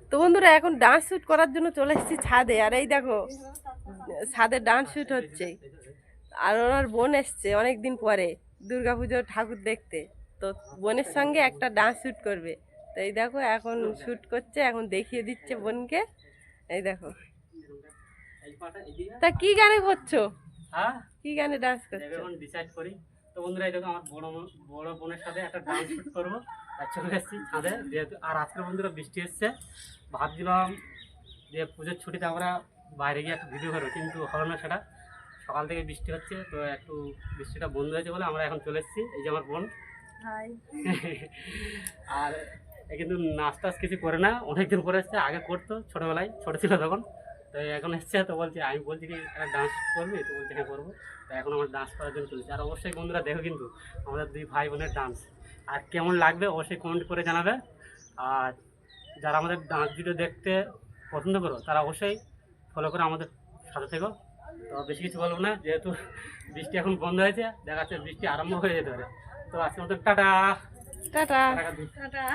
তো বন্ধুরা এখন ডান্স শুট করার জন্য চলে এসেছি ছাদে, আর এই দেখো ছাদে ডান্স শুট হচ্ছে। আর ওনার বোন এসছে অনেকদিন পরে দুর্গাপুজোর ঠাকুর দেখতে, তো বোনের সঙ্গে একটা ডান্স শুট করবে। তো এই দেখো এখন শুট করছে, এখন দেখিয়ে দিচ্ছে বোনকে। এই দেখো, তা কি গানে করছো? হ্যাঁ, কি গানে ডান্স করছো? এখন ডিসাইড করি। তো বন্ধুরা এই দেখো আমার বড় বোনের সাথে একটা ডান্স শুট করবো, আর চলে এসেছি ছাদে। যেহেতু আর আজকের বন্ধুরা বৃষ্টি এসছে, ভাবছিলাম যে পুজোর ছুটিতে আমরা বাইরে গিয়ে একটা ভিডিও করবো, কিন্তু হলো না সেটা। সকাল থেকে বৃষ্টি হচ্ছে, তো একটু বৃষ্টিটা বন্ধ হয়েছে বলে আমরা এখন চলে এসেছি। এই যে আমার বোন। হাই। আর এ কিন্তু নাচ টাচ কিছু করে না, অনেকদিন পরে এসছে। আগে করতো ছোটোবেলায়, ছোটো ছিল তখন। তো এখন এসছে, তো বলছি, আমি বলছি কি একটা ডান্স করবি? তো বলছি হ্যাঁ করবো। তো এখন আমার ডান্স করার জন্য চলেছে। আর অবশ্যই বন্ধুরা দেখো কিন্তু আমাদের দুই ভাই বোনের ডান্স, আর কেমন লাগবে অবশ্যই কমেন্ট করে জানাবে। আর যারা আমাদের ডান্স ভিডিও দেখতে পছন্দ করো তারা অবশ্যই ফলো করে আমাদের সাথে থেকো। তো বেশি কিছু বলবো না, যেহেতু বৃষ্টি এখন বন্ধ হয়েছে, দেখা যাচ্ছে বৃষ্টি আরম্ভ হয়ে যেতে পারে। তো আজকের মতো টাটা। টাটা। টাটা।